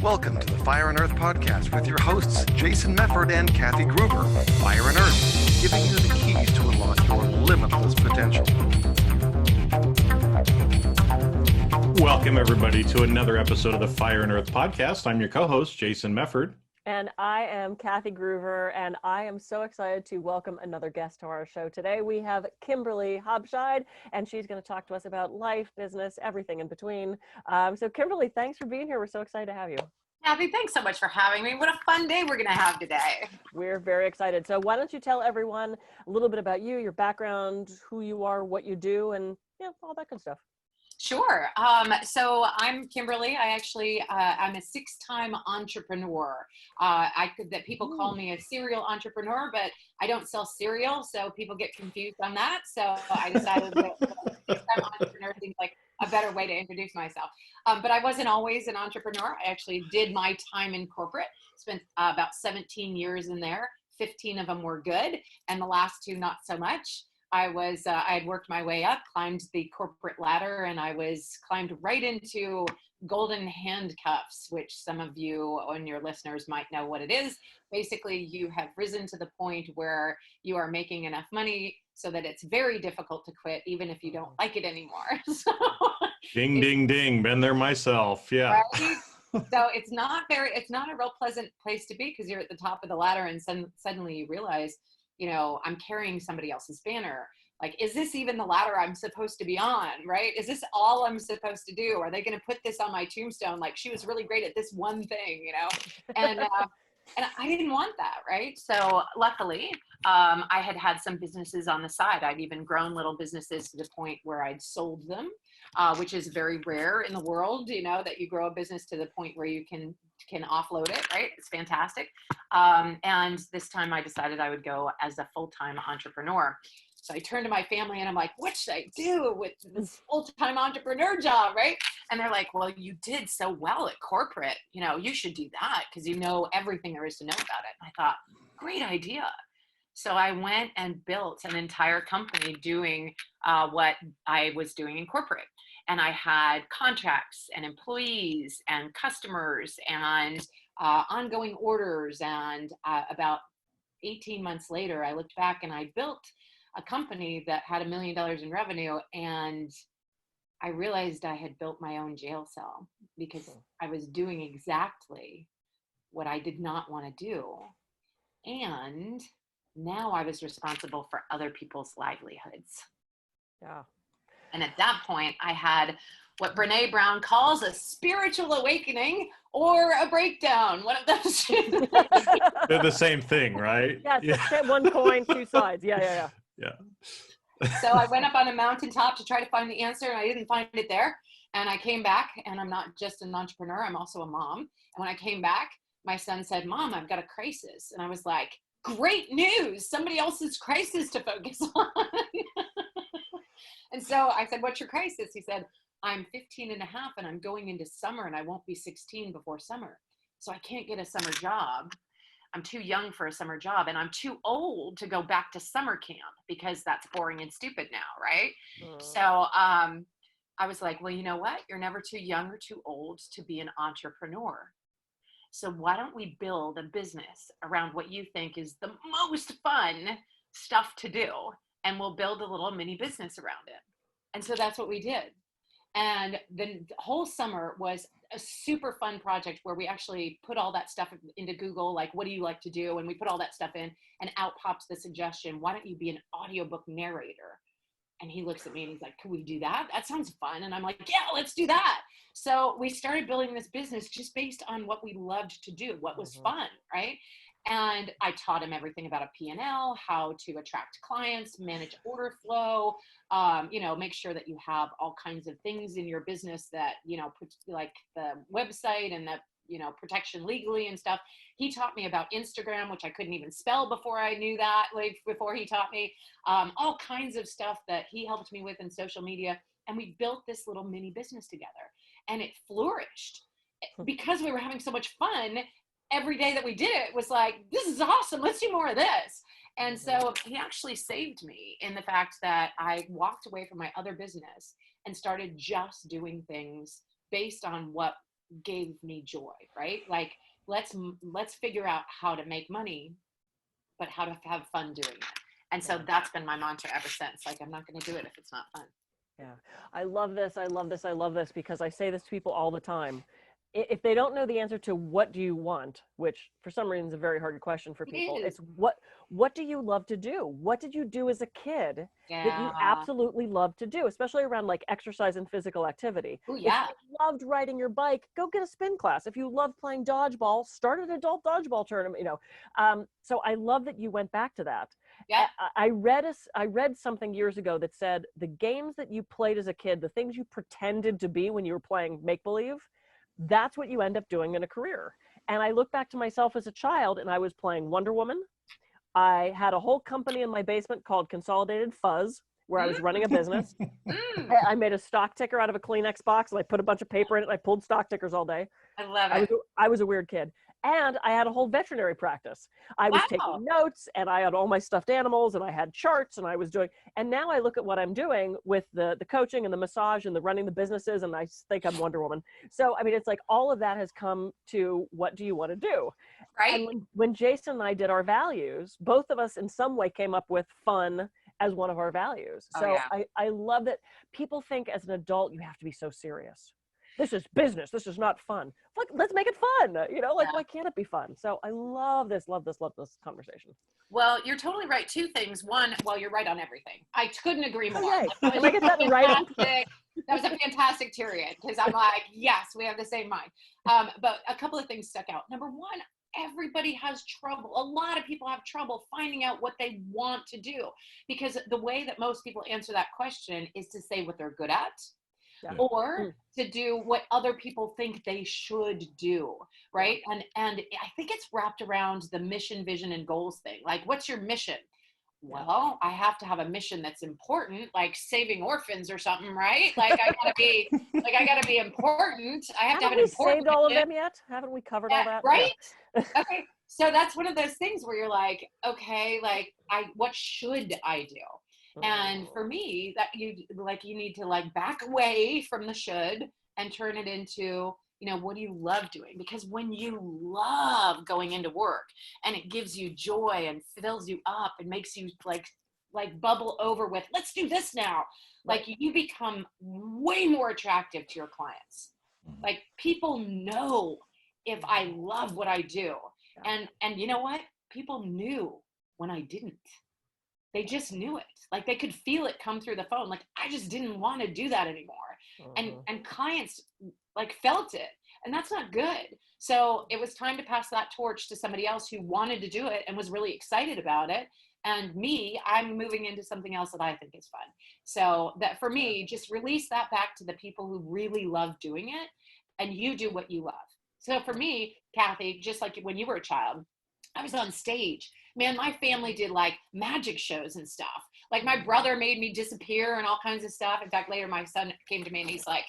Welcome to the Fire and Earth podcast with your hosts, Jason Mefford and Kathy Gruber. Fire and Earth, giving you the keys to unlock your limitless potential. Welcome, everybody, to another episode of the Fire and Earth podcast. I'm your co-host, Jason Mefford. And I am Kathy Gruber, and I am so excited to welcome another guest to our show today. We have Kimberly Hobsheid, and she's going to talk to us about life, business, everything in between. So Kimberly, thanks for being here. We're so excited to have you. Kathy, thanks so much for having me. What a fun day we're going to have today. We're very excited. So why don't you tell everyone a little bit about you, your background, who you are, what you do, and all that good stuff. Sure. So I'm Kimberly. I'm a 6-time entrepreneur. That people call me a serial entrepreneur, but I don't sell cereal, so people get confused on that. So I decided that 6-time entrepreneur seems like a better way to introduce myself. But I wasn't always an entrepreneur. I actually did my time in corporate, spent about 17 years in there. 15 of them were good, and the last 2 not so much. I had worked my way up, climbed the corporate ladder, and I climbed right into golden handcuffs, which some of you and your listeners might know what it is. Basically, you have risen to the point where you are making enough money so that it's very difficult to quit, even if you don't like it anymore. So, Ding, ding, ding. Been there myself. Yeah. Right? So it's not a real pleasant place to be, because you're at the top of the ladder and suddenly you realize, I'm carrying somebody else's banner. Like, is this even the ladder I'm supposed to be on, right? Is this all I'm supposed to do? Are they going to put this on my tombstone? Like, she was really great at this one thing, And I didn't want that, right? So luckily, I had some businesses on the side. I'd even grown little businesses to the point where I'd sold them, which is very rare in the world, that you grow a business to the point where you can offload it, right? It's fantastic. And this time I decided I would go as a full-time entrepreneur. So I turned to my family and I'm like, what should I do with this full-time entrepreneur job, right? And they're like, well, you did so well at corporate, you should do that because you know everything there is to know about it. And I thought, great idea. So I went and built an entire company doing what I was doing in corporate. And I had contracts and employees and customers and ongoing orders. And about 18 months later, I looked back and I built a company that had $1 million in revenue. And I realized I had built my own jail cell because I was doing exactly what I did not want to do. And now I was responsible for other people's livelihoods. Yeah. And at that point, I had what Brene Brown calls a spiritual awakening or a breakdown. One of those. They're the same thing, right? Yeah. One coin, 2 sides. Yeah. So I went up on a mountaintop to try to find the answer, and I didn't find it there. And I came back, and I'm not just an entrepreneur, I'm also a mom. And when I came back, my son said, Mom, I've got a crisis. And I was like, great news, somebody else's crisis to focus on. And so I said, what's your crisis? He said, I'm 15 and a half and I'm going into summer and I won't be 16 before summer. So I can't get a summer job. I'm too young for a summer job and I'm too old to go back to summer camp because that's boring and stupid now, right? So I was like, well, you know what? You're never too young or too old to be an entrepreneur. So why don't we build a business around what you think is the most fun stuff to do? And we'll build a little mini business around it. And so that's what we did. And the whole summer was a super fun project where we actually put all that stuff into Google, like, what do you like to do? And we put all that stuff in and out pops the suggestion, why don't you be an audiobook narrator? And he looks at me and he's like, can we do that? That sounds fun. And I'm like, yeah, let's do that. So we started building this business just based on what we loved to do, what was fun, right? And I taught him everything about a P&L, how to attract clients, manage order flow, make sure that you have all kinds of things in your business that, like the website and the, protection legally and stuff. He taught me about Instagram, which I couldn't even spell before I knew that, before he taught me, all kinds of stuff that he helped me with in social media. And we built this little mini business together and it flourished because we were having so much fun. Every day that we did it was like, this is awesome. Let's do more of this. And so he actually saved me in the fact that I walked away from my other business and started just doing things based on what gave me joy, right? Like, let's figure out how to make money, but how to have fun doing it. And so that's been my mantra ever since. Like, I'm not going to do it if it's not fun. Yeah. I love this. I love this. I love this, because I say this to people all the time. If they don't know the answer to what do you want, which for some reason is a very hard question for people, it's what do you love to do? What did you do as a kid that you absolutely love to do, especially around like exercise and physical activity? Oh, yeah. If you loved riding your bike, go get a spin class. If you love playing dodgeball, start an adult dodgeball tournament, you know. So I love that you went back to that. Yeah. I read something years ago that said the games that you played as a kid, the things you pretended to be when you were playing make-believe, that's what you end up doing in a career. And I look back to myself as a child, and I was playing Wonder Woman. I had a whole company in my basement called Consolidated Fuzz, where I was running a business. I made a stock ticker out of a Kleenex box, and I put a bunch of paper in it, and I pulled stock tickers all day. I love it. I was a weird kid. And I had a whole veterinary practice. I was taking notes, and I had all my stuffed animals, and I had charts, and I was doing, and now I look at what I'm doing with the coaching and the massage and the running the businesses, and I think I'm Wonder Woman. So, I mean, it's like all of that has come to what do you want to do? Right. And when Jason and I did our values, both of us in some way came up with fun as one of our values. So I love that people think as an adult, you have to be so serious. This is business. This is not fun. Like, let's make it fun. You know, like, why can't it be fun? So I love this conversation. Well, you're totally right. Two things. One, well, you're right on everything. I couldn't agree more. Am I get that right? That was a fantastic period, because I'm like, yes, we have the same mind. But a couple of things stuck out. Number one, everybody has trouble. A lot of people have trouble finding out what they want to do, because the way that most people answer that question is to say what they're good at. Yeah. Or to do what other people think they should do, right? And I think it's wrapped around the mission, vision, and goals thing. Like, what's your mission? Well, I have to have a mission that's important, like saving orphans or something, right? Like, I gotta be important. I have to have an important saved all mission. of them yet? Haven't we covered all that? Right? Yeah. Okay. So that's one of those things where you're like, okay, like, what should I do? And for me, that you need to like back away from the should and turn it into, you know, what do you love doing? Because when you love going into work and it gives you joy and fills you up and makes you like bubble over with, let's do this now. Like, you become way more attractive to your clients. Like, people know if I love what I do. And you know what? People knew when I didn't. They just knew it. Like, they could feel it come through the phone. Like, I just didn't want to do that anymore. And clients like felt it, and that's not good. So it was time to pass that torch to somebody else who wanted to do it and was really excited about it. And me, I'm moving into something else that I think is fun. So that, for me, just release that back to the people who really love doing it, and you do what you love. So for me, Kathy, just like when you were a child, I was on stage. Man, my family did like magic shows and stuff. Like, my brother made me disappear and all kinds of stuff. In fact, later my son came to me and he's like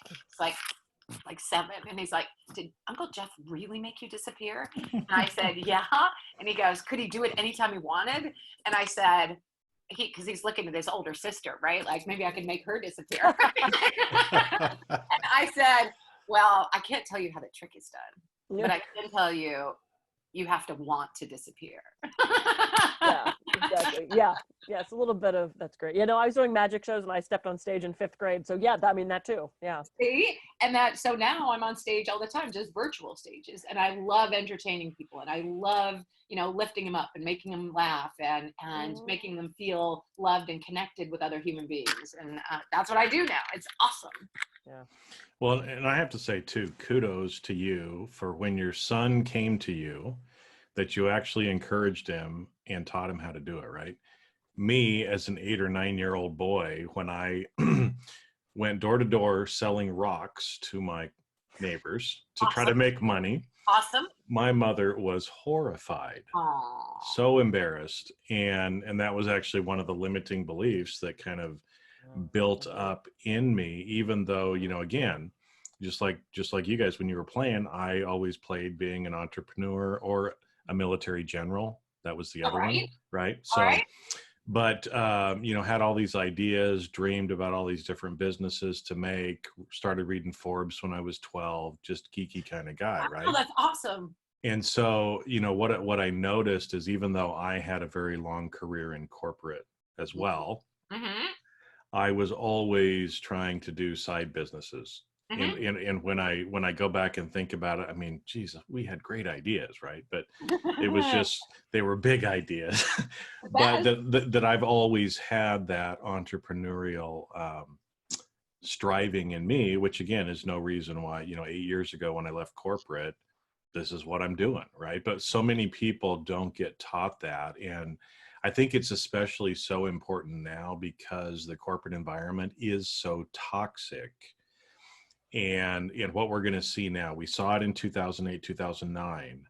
7, and he's like, did Uncle Jeff really make you disappear? And I said, yeah. And he goes, could he do it anytime he wanted? And I said, because he's looking at his older sister, right? Like, maybe I could make her disappear. And I said, well, I can't tell you how the trick is done, but I can tell you, you have to want to disappear. Yeah, exactly. Yeah, it's a little bit of, that's great. You know, I was doing magic shows and I stepped on stage in 5th grade. So yeah, I mean, that too. Yeah. See? And so now I'm on stage all the time, just virtual stages. And I love entertaining people. And I love, you know, lifting them up and making them laugh and making them feel loved and connected with other human beings. And that's what I do now. It's awesome. Yeah. Well, and I have to say too, kudos to you for when your son came to you, that you actually encouraged him and taught him how to do it, right? Me, as an 8 or 9-year-old boy, when I went door to door selling rocks to my neighbors to try to make money. Awesome. My mother was horrified. Aww. So embarrassed. And that was actually one of the limiting beliefs that kind of built up in me, even though, you know, again, just like you guys, when you were playing, I always played being an entrepreneur or a military general. That was the other one, right? So, but had all these ideas, dreamed about all these different businesses to make, started reading Forbes when I was 12, just geeky kind of guy, Oh, right? that's awesome. And so, what I noticed is, even though I had a very long career in corporate as well, Mm-hmm. I was always trying to do side businesses. And when I go back and think about it, I mean, geez, we had great ideas, right? But it was just, they were big ideas. But that I've always had that entrepreneurial striving in me, which again is no reason why, 8 years ago when I left corporate, this is what I'm doing, right? But so many people don't get taught that. And I think it's especially so important now because the corporate environment is so toxic. And what we're going to see now, we saw it in 2008, 2009.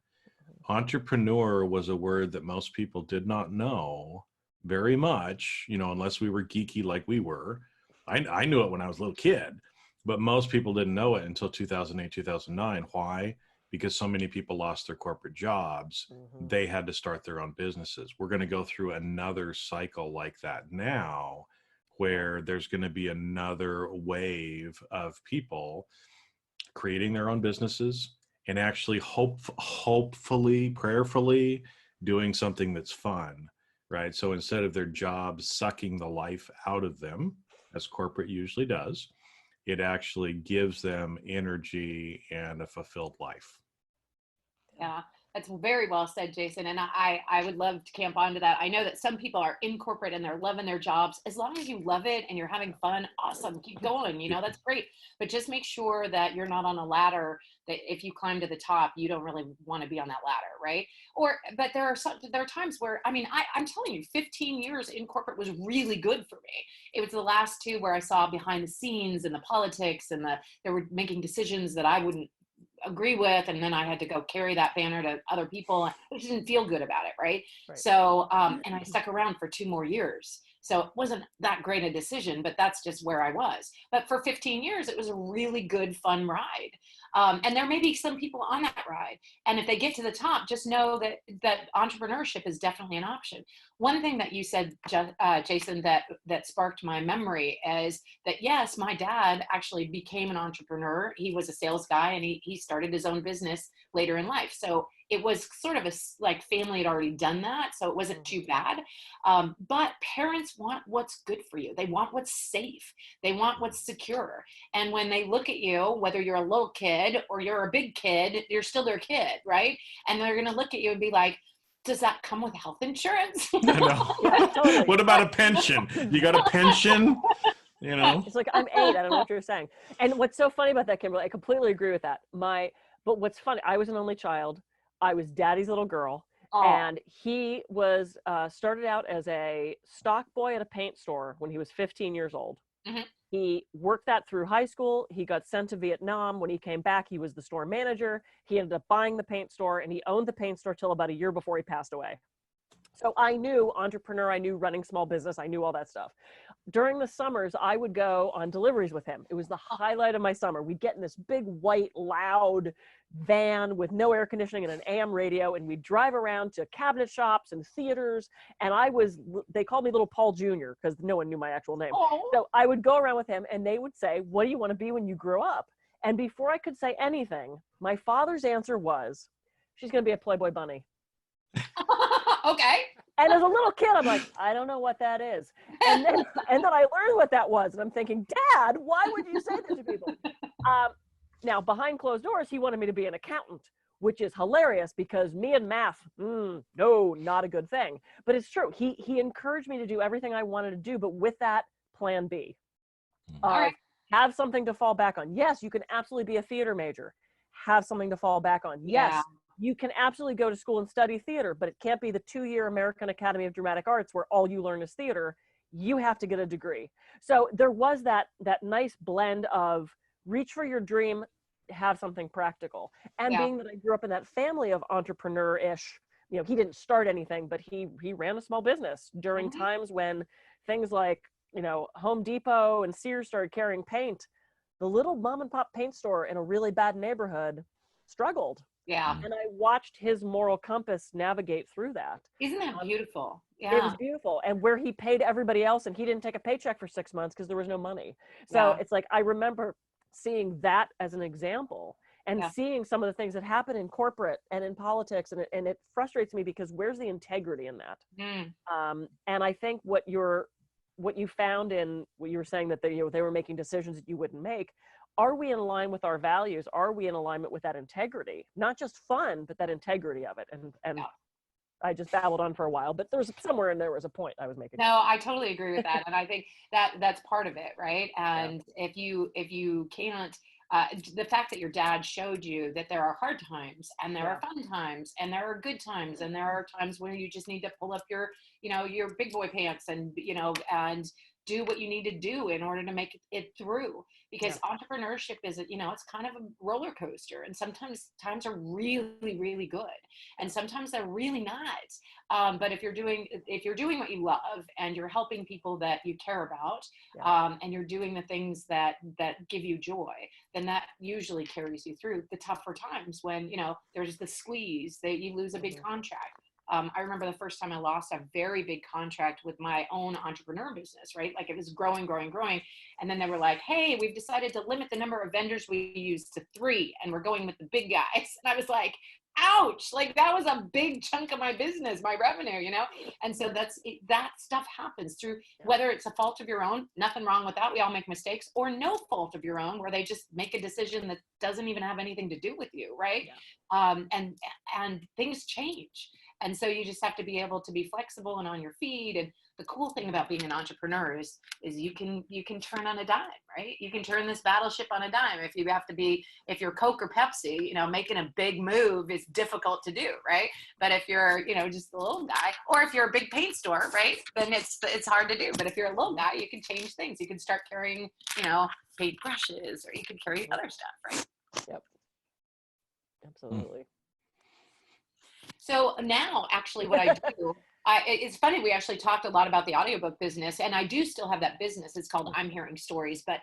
Entrepreneur was a word that most people did not know very much, unless we were geeky like we were. I knew it when I was a little kid, but most people didn't know it until 2008, 2009. Why? Because so many people lost their corporate jobs. They had to start their own businesses. We're going to go through another cycle like that now, where there's going to be another wave of people creating their own businesses and actually hopefully, prayerfully doing something that's fun, right? So instead of their jobs sucking the life out of them, as corporate usually does, it actually gives them energy and a fulfilled life. Yeah, that's very well said, Jason. And I would love to camp onto that. I know that some people are in corporate and they're loving their jobs. As long as you love it and you're having fun, awesome, keep going. That's great. But just make sure that you're not on a ladder that if you climb to the top, you don't really want to be on that ladder, right? But there are times where, I'm telling you, 15 years in corporate was really good for me. It was the last two where I saw behind the scenes and the politics and they were making decisions that I wouldn't agree with, and then I had to go carry that banner to other people. I didn't feel good about it, right? So and I stuck around for 2 more years, so it wasn't that great a decision, but that's just where I was. But for 15 years it was a really good, fun ride. And there may be some people on that ride, and if they get to the top, just know that entrepreneurship is definitely an option. One thing that you said, Jason, that sparked my memory is that, yes, my dad actually became an entrepreneur. He was a sales guy, and he started his own business later in life. So it was sort of like family had already done that, so it wasn't too bad. But parents want what's good for you. They want what's safe. They want what's secure. And when they look at you, whether you're a little kid or you're a big kid, you're still their kid, right? And they're going to look at you and be like, does that come with health insurance? No. Yeah, totally. What about a pension? You got a pension? It's like, I'm 8. I don't know what you're saying. And what's so funny about that, Kimberly, I completely agree with that. But what's funny, I was an only child. I was daddy's little girl. And he was started out as a stock boy at a paint store when he was 15 years old. Mm-hmm. He worked that through high school. He got sent to Vietnam. When he came back, he was the store manager. He ended up buying the paint store, and he owned the paint store till about a year before he passed away. So I knew entrepreneur, I knew running small business, I knew all that stuff. During the summers, I would go on deliveries with him. It was the highlight of my summer. We'd get in this big, white, loud van with no air conditioning and an AM radio, and we'd drive around to cabinet shops and theaters. And they called me Little Paul Jr. because no one knew my actual name. Oh. So I would go around with him, and they would say, what do you want to be when you grow up? And before I could say anything, my father's answer was, she's going to be a Playboy bunny. Okay. And as a little kid, I'm like, I don't know what that is. And then I learned what that was. And I'm thinking, Dad, why would you say that to people? Now, behind closed doors, he wanted me to be an accountant, which is hilarious because me and math, no, not a good thing. But it's true. He encouraged me to do everything I wanted to do, but with that plan B. All right. Have something to fall back on. Yes, you can absolutely be a theater major. Have something to fall back on. Yes. Yeah. You can absolutely go to school and study theater, but it can't be the 2-year American Academy of Dramatic Arts where all you learn is theater. You have to get a degree. So there was that nice blend of reach for your dream, have something practical. And being that I grew up in that family of entrepreneur-ish, he didn't start anything, but he ran a small business during times when things like, Home Depot and Sears started carrying paint. The little mom and pop paint store in a really bad neighborhood struggled. Yeah. And I watched his moral compass navigate through that. Isn't that beautiful? It was Yeah. beautiful. And where he paid everybody else and he didn't take a paycheck for 6 months because there was no money. So Yeah. it's like, I remember seeing that as an example and Yeah. seeing some of the things that happen in corporate and in politics. And it frustrates me because where's the integrity in that? And I think what you found in what you were saying, that they were making decisions that you wouldn't make. Are we in line with our values? Are we in alignment with that integrity? Not just fun, but that integrity of it. And Yeah. I just babbled on for a while, but there's somewhere in there was a point I was making. No, I totally agree with that. And I think that that's part of it, right? And if you can't, the fact that your dad showed you that there are hard times and there are fun times and there are good times and there are times when you just need to pull up your, your big boy pants and, and do what you need to do in order to make it through, because entrepreneurship is, it's kind of a roller coaster, and sometimes times are really, really good and sometimes they're really not. But if you're doing what you love and you're helping people that you care about, and you're doing the things that give you joy, then that usually carries you through the tougher times when, there's the squeeze that you lose a big contract. I remember the first time I lost a very big contract with my own entrepreneur business, right? Like it was growing. And then they were like, hey, we've decided to limit the number of vendors we use to 3, and we're going with the big guys. And I was like, ouch, like that was a big chunk of my business, my revenue, And so that stuff happens through, whether it's a fault of your own, nothing wrong with that. We all make mistakes, or no fault of your own, where they just make a decision that doesn't even have anything to do with you. Right. And things change. And so you just have to be able to be flexible and on your feet. And the cool thing about being an entrepreneur is you can turn on a dime, right? You can turn this battleship on a dime. If you're Coke or Pepsi, making a big move is difficult to do, right? But if you're, just a little guy, or if you're a big paint store, right, then it's hard to do. But if you're a little guy, you can change things. You can start carrying, paint brushes, or you can carry other stuff, right? Yep. Absolutely. So now, actually, what I do, it's funny, we actually talked a lot about the audiobook business, and I do still have that business. It's called I'm Hearing Stories, but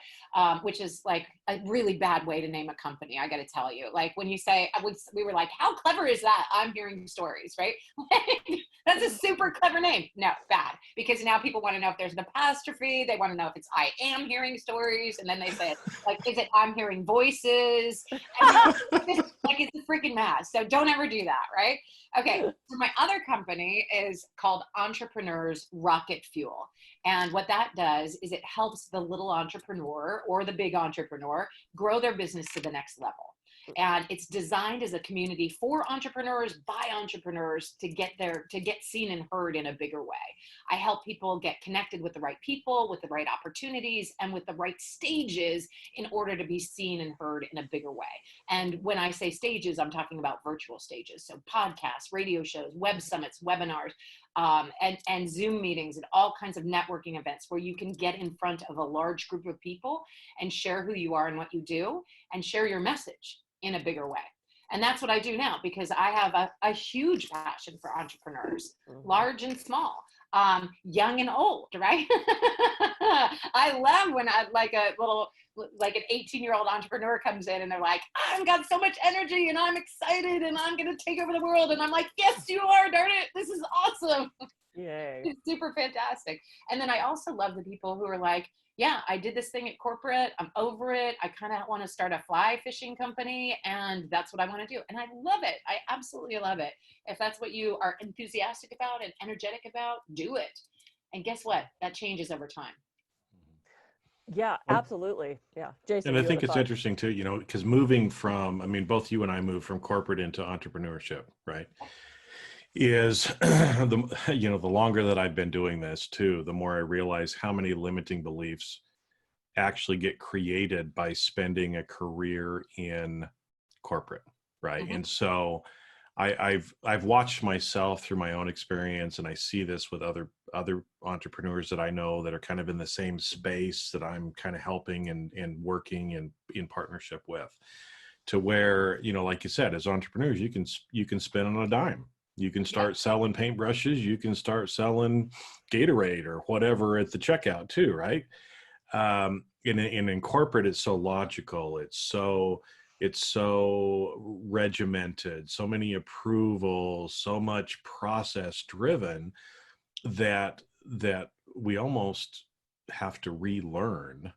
which is like a really bad way to name a company, I got to tell you. Like when you say, we were like, how clever is that? I'm Hearing Stories, right? That's a super clever name. No, bad, because now people want to know if there's an apostrophe. They want to know if it's I am hearing stories, and then they say, like, is it I'm hearing voices? And it's a freaking mess. So don't ever do that, right? Okay, so my other company is called Entrepreneurs Rocket Fuel. And what that does is it helps the little entrepreneur or the big entrepreneur grow their business to the next level. And it's designed as a community for entrepreneurs by entrepreneurs to get seen and heard in a bigger way. I help people get connected with the right people, with the right opportunities, and with the right stages in order to be seen and heard in a bigger way. And when I say stages, I'm talking about virtual stages. So podcasts, radio shows, web summits, webinars, and Zoom meetings, and all kinds of networking events where you can get in front of a large group of people and share who you are and what you do, and share your message in a bigger way. And that's what I do now, because I have a huge passion for entrepreneurs, large and small, young and old, right? I love when an 18-year-old entrepreneur comes in and they're like, I've got so much energy and I'm excited and I'm going to take over the world. And I'm like, yes, you are, darn it. This is awesome. Yay. It's super fantastic. And then I also love the people who are like, yeah, I did this thing at corporate. I'm over it. I kind of want to start a fly fishing company, and that's what I want to do. And I love it. I absolutely love it. If that's what you are enthusiastic about and energetic about, do it. And guess what? That changes over time. Yeah, absolutely. Yeah. Jason. And I think it's interesting too, because moving from, both you and I moved from corporate into entrepreneurship, right? Is the longer that I've been doing this too, the more I realize how many limiting beliefs actually get created by spending a career in corporate, right? And so I've watched myself through my own experience, and I see this with other entrepreneurs that I know that are kind of in the same space that I'm kind of helping and working in partnership with, to where, like you said, as entrepreneurs, you can spend on a dime. You can start selling paintbrushes. You can start selling Gatorade or whatever at the checkout too, right? In corporate, it's so logical. It's so it's so regimented, so many approvals, so much process driven that we almost have to relearn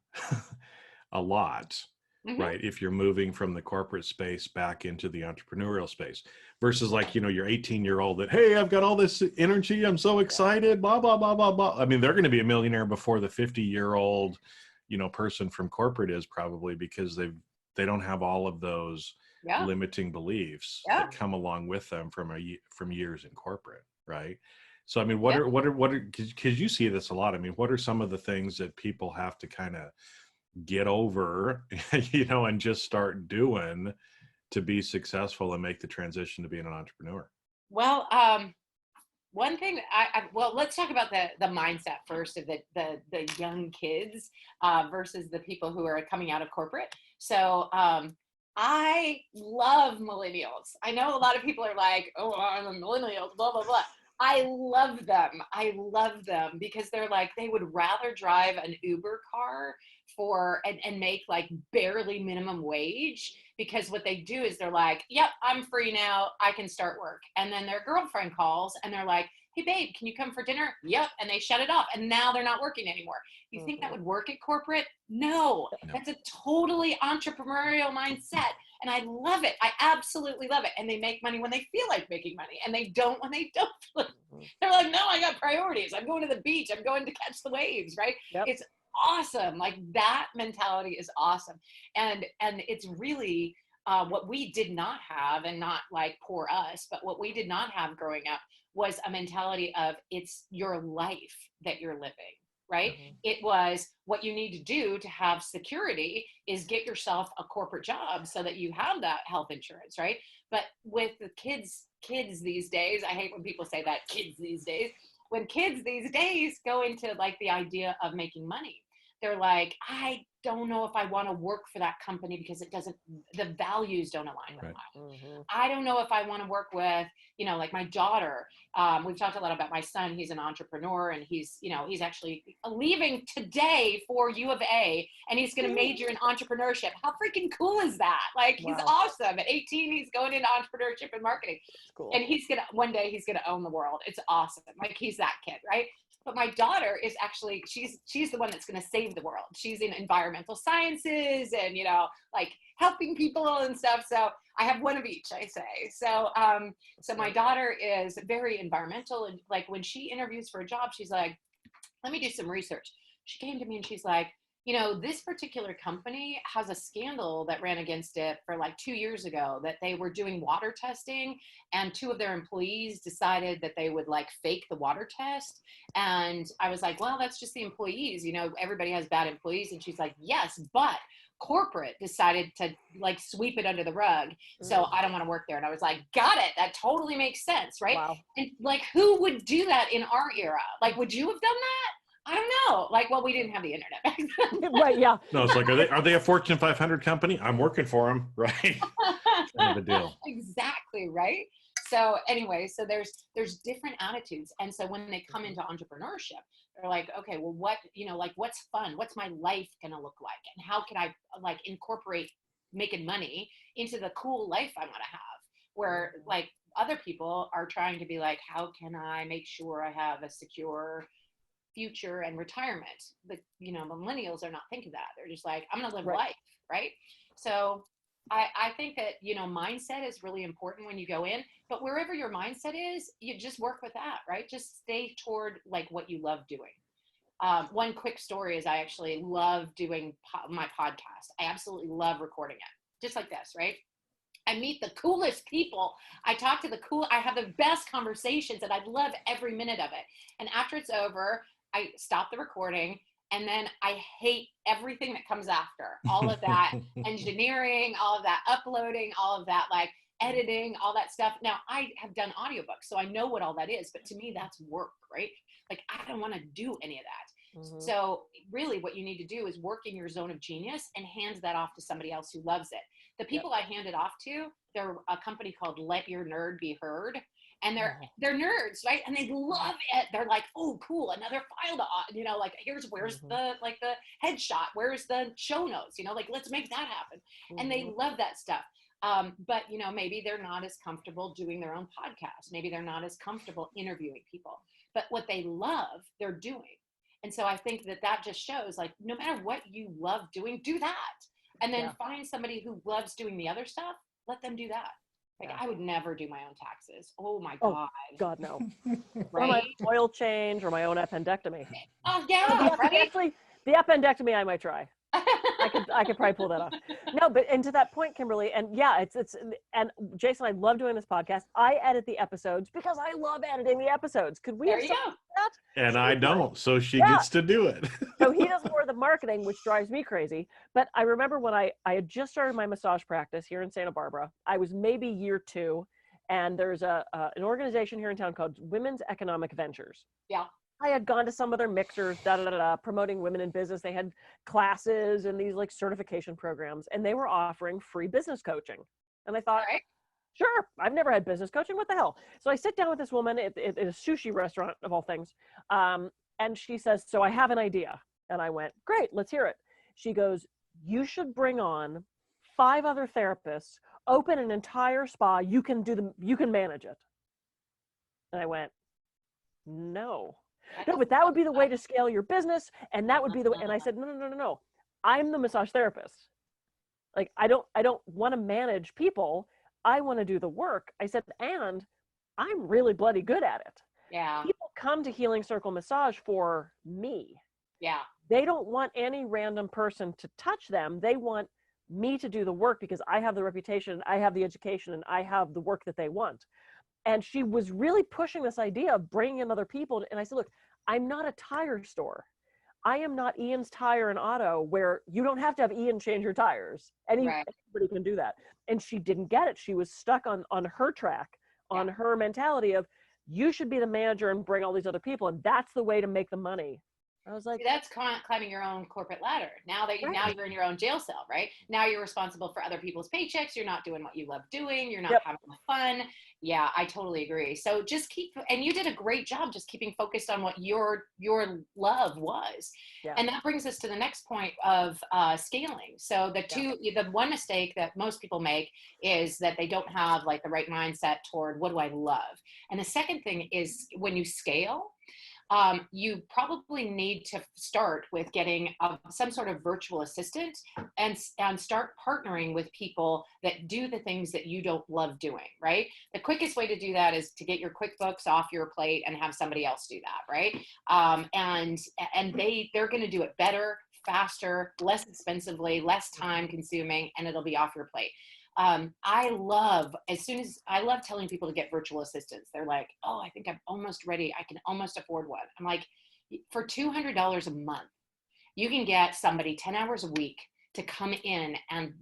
a lot, Mhm. right? If you're moving from the corporate space back into the entrepreneurial space versus like, your 18-year-old that, hey, I've got all this energy, I'm so excited, blah, blah, blah, blah, blah. I mean, they're going to be a millionaire before the 50-year-old, person from corporate is, probably, because they don't have all of those Yeah. limiting beliefs Yeah. that come along with them from years in corporate, right? So, I mean, Yeah. what are, because you see this a lot. I mean, what are some of the things that people have to kind of get over, and just start doing to be successful and make the transition to being an entrepreneur? Well, one thing well, let's talk about the mindset first of the young kids versus the people who are coming out of corporate. So I love millennials. I know a lot of people are like, oh, I'm a millennial, blah, blah, blah. I love them. I love them because they're like, they would rather drive an Uber car and make like barely minimum wage, because what they do is they're like, yep, I'm free now, I can start work. And then their girlfriend calls and they're like, hey babe, can you come for dinner? Yep. And they shut it off and now they're not working anymore. You think that would work at corporate? No, that's a totally entrepreneurial mindset. And I love it. I absolutely love it. And they make money when they feel like making money, and they don't when they don't feel like. They're like, no, I got priorities. I'm going to the beach. I'm going to catch the waves, right? Yep. It's awesome. Like, that mentality is awesome. And it's really what we did not have, and not like poor us, but what we did not have growing up was a mentality of it's your life that you're living. Right? Mhm. It was, what you need to do to have security is get yourself a corporate job so that you have that health insurance, right? But with the kids these days, I hate when people say that, kids these days, when kids these days go into like the idea of making money, they're like, I don't know if I want to work for that company because the values don't align with Right. mine. Mhm. I don't know if I want to work with, like my daughter. We've talked a lot about my son. He's an entrepreneur, and he's actually leaving today for U of A, and he's going to major in entrepreneurship. How freaking cool is that? Like, he's Wow. awesome. At 18, he's going into entrepreneurship and marketing. It's cool. And one day he's going to own the world. It's awesome. Like, he's that kid, right? But my daughter is actually, she's the one that's going to save the world. She's in environmental sciences and, like helping people and stuff. So I have one of each, I say. So, so my daughter is very environmental. And like, when she interviews for a job, she's like, let me do some research. She came to me and she's like, this particular company has a scandal that ran against it for like 2 years ago, that they were doing water testing, and 2 of their employees decided that they would like fake the water test. And I was like, well, that's just the employees, everybody has bad employees. And she's like, yes, but corporate decided to like sweep it under the rug. So I don't want to work there. And I was like, got it. That totally makes sense. Right. Wow. And like, who would do that in our era? Like, would you have done that? I don't know. Like, well, we didn't have the internet back then. Right. Yeah. No, it's like, are they a Fortune 500 company? I'm working for them, right? Kind of a deal. Exactly, right? So anyway, so there's different attitudes. And so when they come into entrepreneurship, they're like, okay, well, like, what's fun? What's my life gonna look like? And how can I like incorporate making money into the cool life I want to have? Where like other people are trying to be like, how can I make sure I have a secure future and retirement? But millennials are not thinking that. They're just like, I'm gonna live life, right? So I think that mindset is really important when you go in, but wherever your mindset is, you just work with that, right? Just stay toward like what you love doing. One quick story is I actually love doing my podcast. I absolutely love recording it, just like this, right? I meet the coolest people. I have the best conversations, and I love every minute of it. And after it's over, I stop the recording, and then I hate everything that comes after. All of that engineering, all of that uploading, all of that like editing, all that stuff. Now, I have done audiobooks, so I know what all that is, but to me, that's work, right? Like, I don't want to do any of that. Mhm. So really what you need to do is work in your zone of genius and hand that off to somebody else who loves it. The people I handed off to, they're a company called Let Your Nerd Be Heard. And they're nerds, right? And they love it. They're like, oh, cool, another file to, like, where's the headshot? Where's the show notes? Like, let's make that happen. And they love that stuff. But, maybe they're not as comfortable doing their own podcast. Maybe they're not as comfortable interviewing people. But what they love, they're doing. And so I think that just shows, like, no matter what you love doing, do that. And then find somebody who loves doing the other stuff. Let them do that. Like, I would never do my own taxes. Oh my God. Oh, God, no. Right? Or my oil change or my own appendectomy. Oh yeah, right? Actually, the appendectomy I might try. I could probably pull that off. No, and to that point, Kimberly, and and Jason, I love doing this podcast. I edit the episodes because I love editing the episodes. Could we have something like that? And I don't, so she gets to do it. So he does more of the marketing, which drives me crazy. But I remember when I had just started my massage practice here in Santa Barbara. I was maybe year 2, and there's an organization here in town called Women's Economic Ventures. Yeah. I had gone to some of their mixers, promoting women in business. They had classes and these like certification programs, and they were offering free business coaching. And I thought, sure, I've never had business coaching. What the hell? So I sit down with this woman at a sushi restaurant of all things. And she says, so I have an idea. And I went, great, let's hear it. She goes, you should bring on 5 other therapists, open an entire spa. You can manage it. And I went, no, but that would be the way to scale your business. And that would be and I said, no. I'm the massage therapist. Like, I don't want to manage people. I want to do the work. I said, and I'm really bloody good at it. Yeah. People come to Healing Circle Massage for me. Yeah. They don't want any random person to touch them. They want me to do the work because I have the reputation, I have the education, and I have the work that they want. And she was really pushing this idea of bringing in other people. And I said, look, I'm not a tire store. I am not Ian's Tire and Auto, where you don't have to have Ian change your tires. Anybody can do that. And she didn't get it. She was stuck on her track, on her mentality of, you should be the manager and bring all these other people. And that's the way to make the money. I was like, see, that's climbing your own corporate ladder. Now you're in your own jail cell, right? Now you're responsible for other people's paychecks. You're not doing what you love doing. You're not having fun. Yeah, I totally agree. So just and you did a great job just keeping focused on what your love was. Yeah. And that brings us to the next point of scaling. So the one mistake that most people make is that they don't have like the right mindset toward what do I love? And the second thing is when you scale, you probably need to start with getting some sort of virtual assistant and start partnering with people that do the things that you don't love doing, right? The quickest way to do that is to get your QuickBooks off your plate and have somebody else do that, right? And they're going to do it better, faster, less expensively, less time consuming, and it'll be off your plate. I love telling people to get virtual assistants. They're like, oh, I think I'm almost ready. I can almost afford one. I'm like, for $200 a month, you can get somebody 10 hours a week to come in and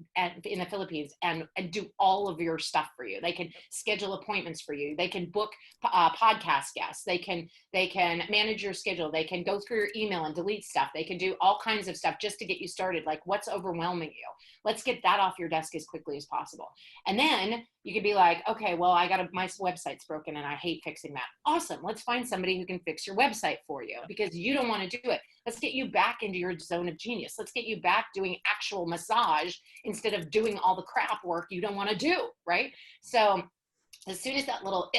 in the Philippines and do all of your stuff for you. They can schedule appointments for you. They can book podcast guests. They can manage your schedule. They can go through your email and delete stuff. They can do all kinds of stuff just to get you started. Like, what's overwhelming you? Let's get that off your desk as quickly as possible. And then you could be like, okay, well, my website's broken and I hate fixing that. Awesome. Let's find somebody who can fix your website for you because you don't want to do it. Let's get you back into your zone of genius. Let's get you back doing actual massage instead of doing all the crap work you don't want to do, right? So as soon as that little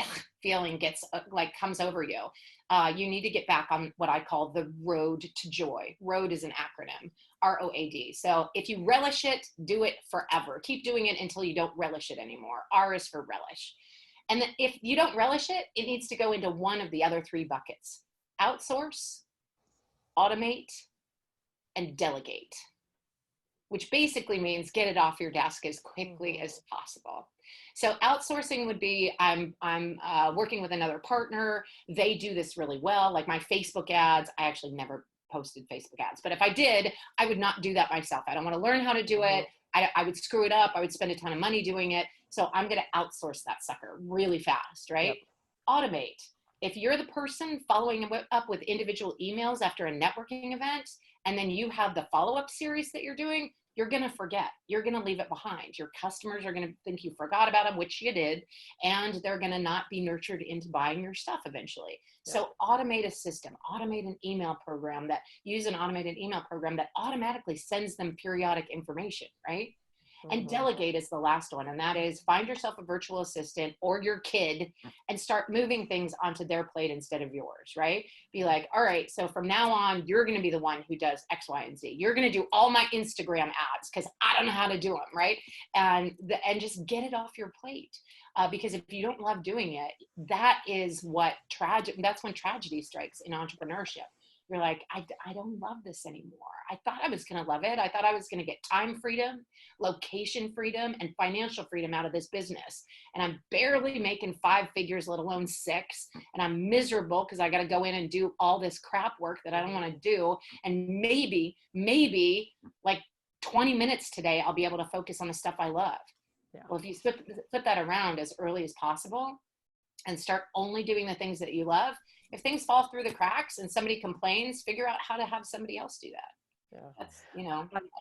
feeling comes over you, you need to get back on what I call the road to joy. ROAD is an acronym, ROAD. So if you relish it, do it forever. Keep doing it until you don't relish it anymore. R is for relish. And then if you don't relish it, it needs to go into one of the other 3 buckets: outsource, automate, and delegate, which basically means get it off your desk as quickly as possible. So outsourcing would be, I'm working with another partner. They do this really well. Like my Facebook ads, I actually never posted Facebook ads, but if I did, I would not do that myself. I don't want to learn how to do it. I would screw it up. I would spend a ton of money doing it. So I'm going to outsource that sucker really fast, right? Yep. Automate. If you're the person following up with individual emails after a networking event, and then you have the follow-up series that you're doing, you're going to forget. You're going to leave it behind. Your customers are going to think you forgot about them, which you did, and they're going to not be nurtured into buying your stuff eventually. Yeah. So automate a system, automate an email program use an automated email program that automatically sends them periodic information, right? And delegate is the last one. And that is find yourself a virtual assistant or your kid and start moving things onto their plate instead of yours, right? Be like, all right, so from now on, you're going to be the one who does X, Y, and Z. You're going to do all my Instagram ads because I don't know how to do them, right? And just get it off your plate. Because if you don't love doing it, that's when tragedy strikes in entrepreneurship. You're like, I don't love this anymore. I thought I was going to love it. I thought I was going to get time freedom, location freedom, and financial freedom out of this business. And I'm barely making 5 figures, let alone 6. And I'm miserable because I got to go in and do all this crap work that I don't want to do. And maybe like 20 minutes today, I'll be able to focus on the stuff I love. Yeah. Well, if you flip that around as early as possible and start only doing the things that you love, if things fall through the cracks and somebody complains, figure out how to have somebody else do that. Yeah. That's,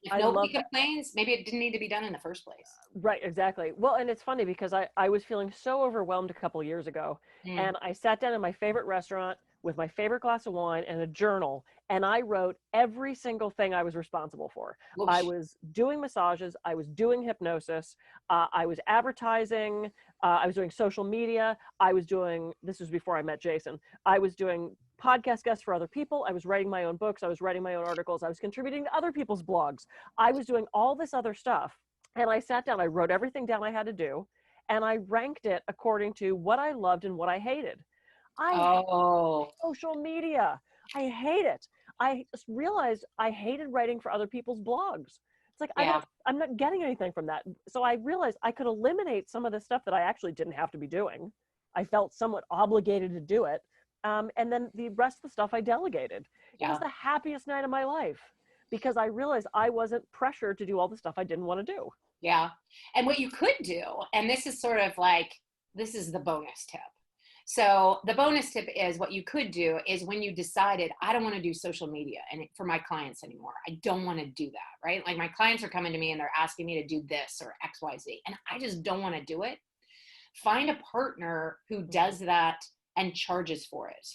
if I nobody love complains, maybe it didn't need to be done in the first place. Right, exactly. Well, and it's funny because I was feeling so overwhelmed a couple of years ago, and I sat down in my favorite restaurant with my favorite glass of wine and a journal, and I wrote every single thing I was responsible for. Oof. I was doing massages, I was doing hypnosis, I was advertising, I was doing social media, this was before I met Jason, I was doing podcast guests for other people, I was writing my own books, I was writing my own articles, I was contributing to other people's blogs, I was doing all this other stuff. And I sat down, I wrote everything down I had to do, and I ranked it according to what I loved and what I hated. I hate social media. I hate it. I just realized I hated writing for other people's blogs. It's like, I'm not getting anything from that. So I realized I could eliminate some of the stuff that I actually didn't have to be doing. I felt somewhat obligated to do it. And then the rest of the stuff I delegated. It was the happiest night of my life because I realized I wasn't pressured to do all the stuff I didn't want to do. Yeah. And what you could do, and this is sort of like, this is the bonus tip. So the bonus tip is what you could do is when you decided, I don't want to do social media and for my clients anymore. I don't want to do that, right? Like my clients are coming to me and they're asking me to do this or X, Y, Z, and I just don't want to do it. Find a partner who does that and charges for it,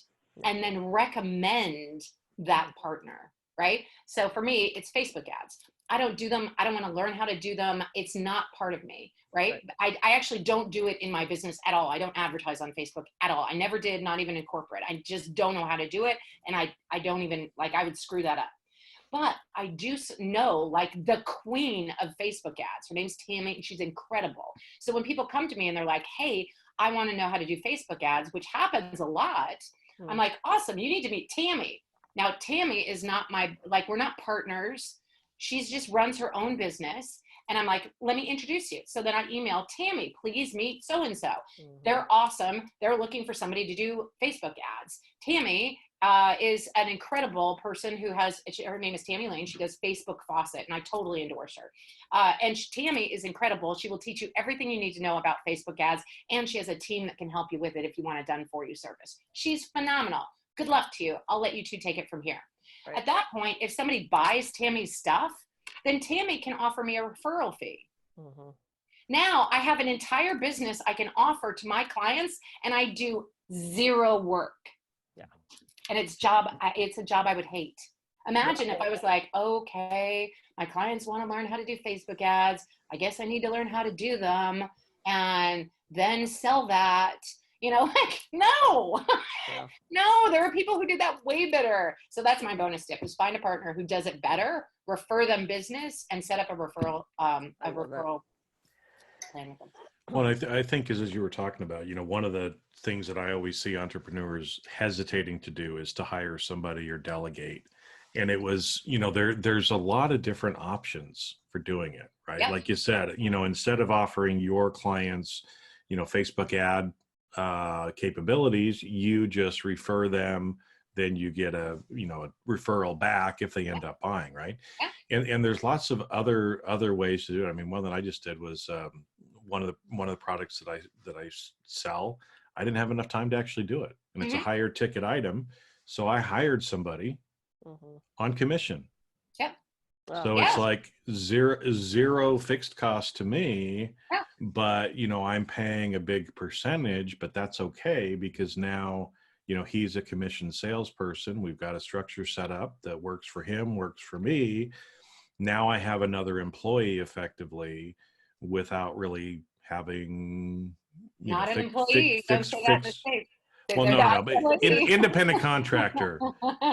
and then recommend that partner, right? So for me, it's Facebook ads. I don't do them. I don't want to learn how to do them. It's not part of me, right? I actually don't do it in my business at all. I don't advertise on Facebook at all. I never did, not even in corporate. I just don't know how to do it. And I don't even, like, I would screw that up. But I do know, like, the queen of Facebook ads. Her name's Tammy, and she's incredible. So when people come to me and they're like, hey, I want to know how to do Facebook ads, which happens a lot. I'm like, awesome, you need to meet Tammy. Now, Tammy is not we're not partners. She's just runs her own business. And I'm like, let me introduce you. So then I email Tammy, please meet so-and-so. They're awesome. They're looking for somebody to do Facebook ads. Tammy is an incredible person her name is Tammy Lane. She does Facebook Faucet, and I totally endorse her. And Tammy is incredible. She will teach you everything you need to know about Facebook ads, and she has a team that can help you with it if you want a done-for-you service. She's phenomenal. Good luck to you. I'll let you two take it from here. Right. At that point, if somebody buys Tammy's stuff, then Tammy can offer me a referral fee. Now I have an entire business I can offer to my clients, and I do zero work. And it's a job I would hate. Imagine if I was like, okay, my clients want to learn how to do Facebook ads. I guess I need to learn how to do them and then sell that. Like, no, no, there are people who do that way better. So that's my bonus tip, is find a partner who does it better, refer them business, and set up a referral plan with them. Well, I think as you were talking about, one of the things that I always see entrepreneurs hesitating to do is to hire somebody or delegate. And it was, there's a lot of different options for doing it, right? Yep. Like you said, instead of offering your clients, Facebook ad capabilities, you just refer them, then you get a referral back if they end up buying, right? Yeah. And there's lots of other ways to do it. I mean, one that I just did was one of the products that I sell. I didn't have enough time to actually do it, and it's a higher ticket item, so I hired somebody on commission. Yep. So it's like zero fixed cost to me, Yeah. but I'm paying a big percentage, but that's okay because now, he's a commissioned salesperson. We've got a structure set up that works for him, works for me. Now I have another employee effectively without really having, Not an employee. Don't say that mistake. Well, no, but independent contractor,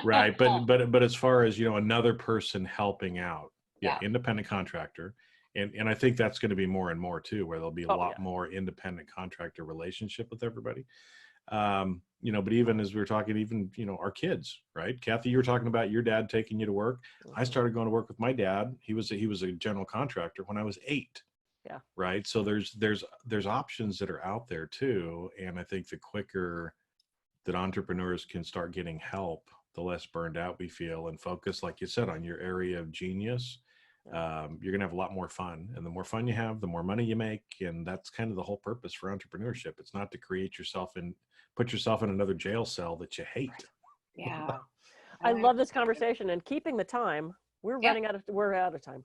right? But as far as another person helping out, independent contractor, and I think that's going to be more and more too, where there'll be a lot more independent contractor relationship with everybody. But even as we were talking, even our kids, right? Kathy, you were talking about your dad taking you to work. I started going to work with my dad. He was a general contractor when I was 8. Yeah. Right. So there's options that are out there too, and I think the quicker that entrepreneurs can start getting help, the less burned out we feel, and focus, like you said, on your area of genius. You're going to have a lot more fun, and the more fun you have, the more money you make. And that's kind of the whole purpose for entrepreneurship. It's not to put yourself in another jail cell that you hate. Yeah. I love this conversation, and keeping the time. We're out of time.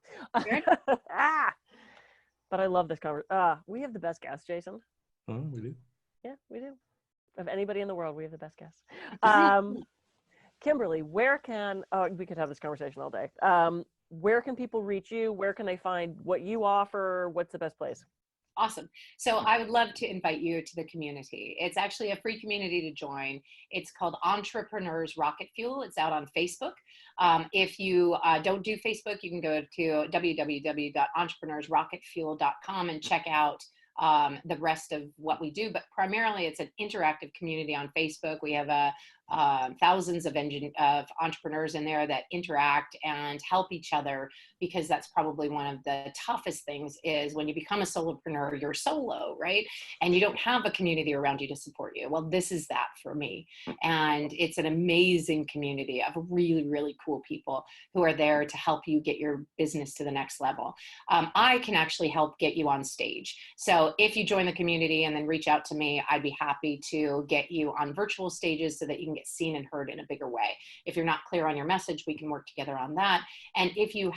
But I love this conversation. We have the best guest, Jason. Oh, we do. Yeah, we do. Of anybody in the world, we have the best guest. Kimberly, where can we could have this conversation all day. Where can people reach you? Where can they find what you offer? What's the best place? Awesome. So I would love to invite you to the community. It's actually a free community to join. It's called Entrepreneurs Rocket Fuel. It's out on Facebook. If you don't do Facebook, you can go to www.entrepreneursrocketfuel.com and check out the rest of what we do. But primarily, it's an interactive community on Facebook. We have thousands of entrepreneurs in there that interact and help each other, because that's probably one of the toughest things is when you become a solopreneur, you're solo, right? And you don't have a community around you to support you. Well, this is that for me. And it's an amazing community of really, really cool people who are there to help you get your business to the next level. I can actually help get you on stage. So if you join the community and then reach out to me, I'd be happy to get you on virtual stages so that you can get seen and heard in a bigger way. If you're not clear on your message, we can work together on that. And if you're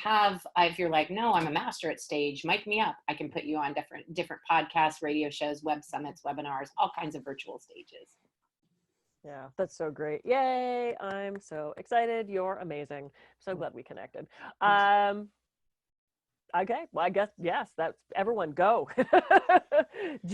like, no, I'm a master at stage, mic me up. I can put you on different podcasts, radio shows, web summits, webinars, all kinds of virtual stages. Yeah, that's so great. Yay. I'm so excited. You're amazing. So glad we connected. Okay. Well, I guess, yes, that's everyone go.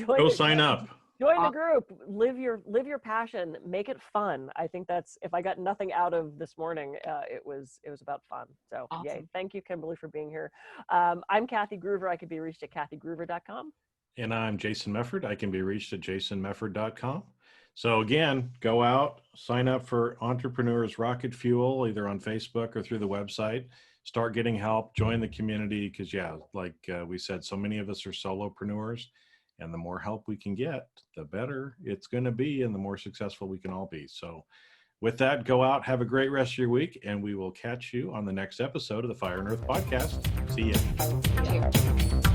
Go sign up. Join the group, live your passion, make it fun. I think that's, if I got nothing out of this morning, it was about fun. So awesome. Yay. Thank you, Kimberly, for being here. I'm Kathy Groover. I could be reached at kathygroover.com. And I'm Jason Mefford. I can be reached at jasonmefford.com. So again, go out, sign up for Entrepreneurs Rocket Fuel, either on Facebook or through the website. Start getting help, join the community, because like we said, so many of us are solopreneurs. And the more help we can get, the better it's going to be, and the more successful we can all be. So with that, go out, have a great rest of your week, and we will catch you on the next episode of the Fire and Earth Podcast. See you.